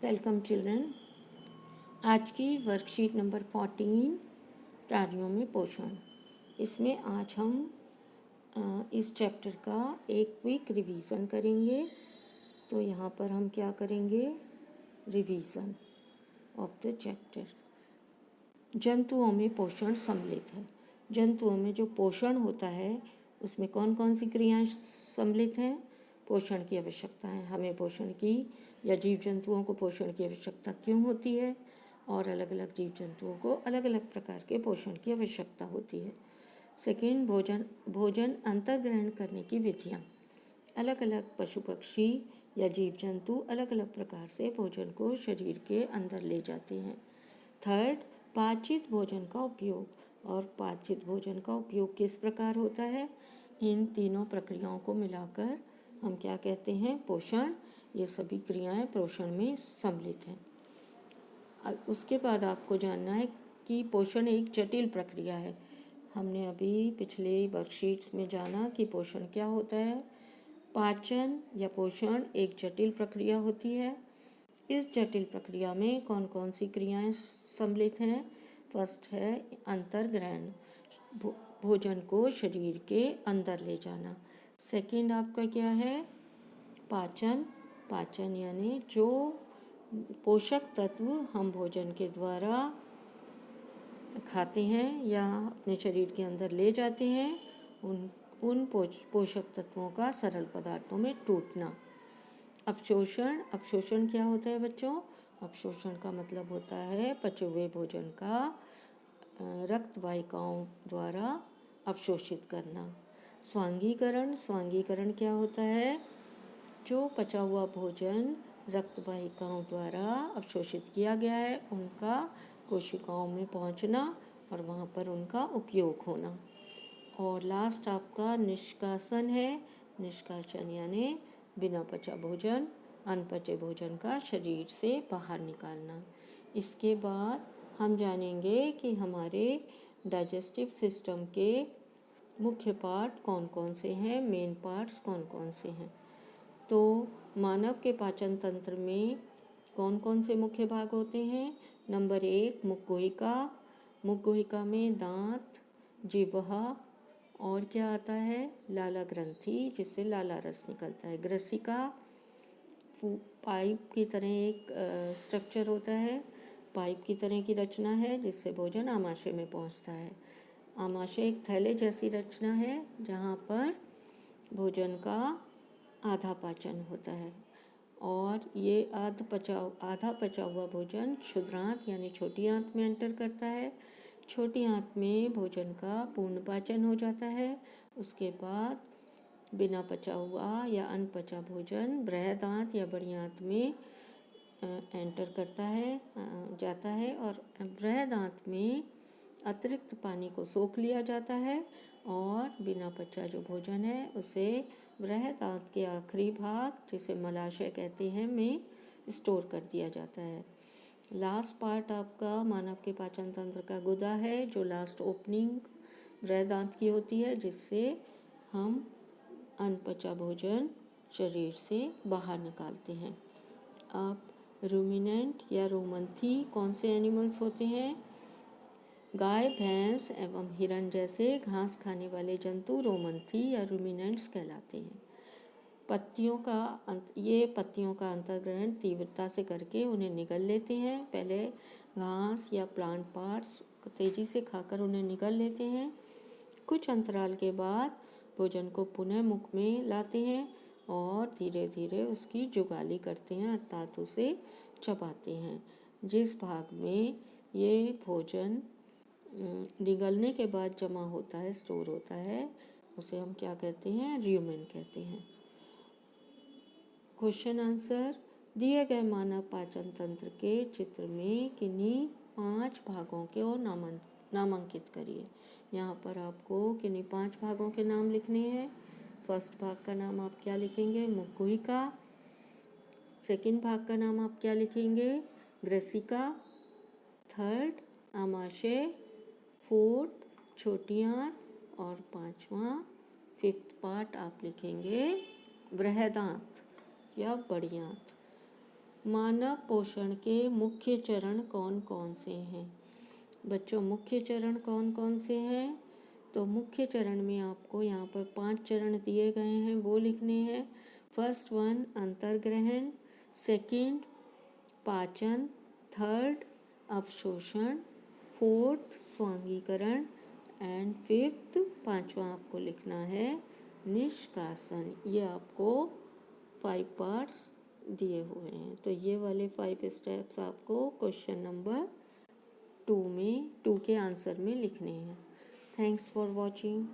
Welcome children. आज की worksheet number 14 प्राणियों में पोषण। इसमें आज हम इस चैप्टर का एक क्विक रिवीजन करेंगे। तो यहाँ पर हम क्या करेंगे? Revision of the chapter. जंतुओं में पोषण सम्मिलित है। जंतुओं में जो पोषण होता है उसमें कौन कौन सी क्रियाएं सम्मिलित हैं? पोषण की आवश्यकता है, हमें पोषण की या जीव जंतुओं को पोषण की आवश्यकता क्यों होती है, और अलग अलग जीव जंतुओं को अलग अलग प्रकार के पोषण की आवश्यकता होती है। सेकेंड, भोजन अंतर्ग्रहण करने की विधियाँ। अलग अलग पशु पक्षी या जीव जंतु अलग अलग प्रकार से भोजन को शरीर के अंदर ले जाते हैं। थर्ड, पाचित भोजन का उपयोग। और पाचित भोजन का उपयोग किस प्रकार होता है? इन तीनों प्रक्रियाओं को मिलाकर हम क्या कहते हैं? पोषण। ये सभी क्रियाएं पोषण में सम्मिलित हैं। उसके बाद आपको जानना है कि पोषण एक जटिल प्रक्रिया है। हमने अभी पिछले वर्कशीट्स में जाना कि पोषण क्या होता है। पाचन या पोषण एक जटिल प्रक्रिया होती है। इस जटिल प्रक्रिया में कौन कौन सी क्रियाएं सम्मिलित हैं? फर्स्ट है अंतर्ग्रहण, भोजन को शरीर के अंदर ले जाना। सेकंड आपका क्या है? पाचन। पाचन यानी जो पोषक तत्व हम भोजन के द्वारा खाते हैं या अपने शरीर के अंदर ले जाते हैं, उन पोषक तत्वों का सरल पदार्थों में टूटना। अवशोषण। अवशोषण क्या होता है बच्चों? अवशोषण का मतलब होता है पचे हुए भोजन का रक्त वाहिकाओं द्वारा अवशोषित करना। स्वांगीकरण। स्वांगीकरण क्या होता है? जो पचा हुआ भोजन रक्त वाहिकाओं द्वारा अवशोषित किया गया है उनका कोशिकाओं में पहुंचना और वहां पर उनका उपयोग होना। और लास्ट आपका निष्कासन है। निष्कासन यानी बिना पचा भोजन, अनपचे भोजन का शरीर से बाहर निकालना। इसके बाद हम जानेंगे कि हमारे डाइजेस्टिव सिस्टम के मुख्य पार्ट कौन कौन से हैं, मेन पार्ट्स कौन कौन से हैं। तो मानव के पाचन तंत्र में कौन कौन से मुख्य भाग होते हैं? नंबर 1, मुखगुहिका। मुखगुहिका में दांत, जिह्वा और क्या आता है? लाला ग्रंथि, जिससे लाला रस निकलता है। ग्रसिका पाइप की तरह एक स्ट्रक्चर होता है, पाइप की तरह की रचना है जिससे भोजन आमाशय में पहुंचता है। आमाशय एक थैले जैसी रचना है जहां पर भोजन का आधा पाचन होता है। और ये आधा पचा हुआ भोजन क्षुद्रांत यानी छोटी आंत में एंटर करता है। छोटी आंत में भोजन का पूर्ण पाचन हो जाता है। उसके बाद बिना पचा हुआ या अनपचा भोजन बृहद आंत या बड़ी आंत में एंटर करता है, जाता है और बृहद आंत में अतिरिक्त पानी को सोख लिया जाता है और बिना पचा जो भोजन है उसे बृहद आंत के आखिरी भाग, जिसे मलाशय कहते हैं, में स्टोर कर दिया जाता है। लास्ट पार्ट आपका मानव के पाचन तंत्र का गुदा है, जो लास्ट ओपनिंग बृहद आंत की होती है, जिससे हम अनपचा भोजन शरीर से बाहर निकालते हैं। अब रूमिनेंट या रोमंथी कौन से एनिमल्स होते हैं? गाय, भैंस एवं हिरण जैसे घास खाने वाले जंतु रोमंथी या रूमिनेंट्स कहलाते हैं। ये पत्तियों का अंतर्ग्रहण तीव्रता से करके उन्हें निगल लेते हैं। पहले घास या प्लांट पार्ट्स तेजी से खाकर उन्हें निगल लेते हैं। कुछ अंतराल के बाद भोजन को पुनः मुख में लाते हैं और धीरे धीरे उसकी जुगाली करते हैं, अर्थात उसे चबाते हैं। जिस भाग में ये भोजन निगलने के बाद जमा होता है, स्टोर होता है, उसे हम क्या कहते हैं? र्यूमेन कहते हैं। Question answer. दिए गए मानव पाचन तंत्र के चित्र में किन्हीं 5 भागों को नामांकित करिए। यहाँ पर आपको किन्हीं 5 भागों के नाम लिखने हैं। फर्स्ट भाग का नाम आप क्या लिखेंगे? मुखगुहिका। सेकंड भाग का नाम आप क्या लिखेंगे? ग्रसिका। थर्ड, आमाशय। फोर्थ, छोटी आंत। और 5वां, फिफ्थ पार्ट आप लिखेंगे बृहद आंत या बड़ी आंत। मानव पोषण के मुख्य चरण कौन कौन से हैं? बच्चों, मुख्य चरण कौन कौन से हैं? तो मुख्य चरण में आपको यहाँ पर 5 चरण दिए गए हैं, वो लिखने हैं। फर्स्ट वन अंतर्ग्रहण, सेकंड पाचन, थर्ड अवशोषण, फोर्थ स्वांगीकरण एंड फिफ्थ पांचवा आपको लिखना है निष्कासन। ये आपको 5 पार्ट्स दिए हुए हैं। तो ये वाले 5 स्टेप्स आपको क्वेश्चन नंबर 2 के आंसर में लिखने हैं। Thanks for watching.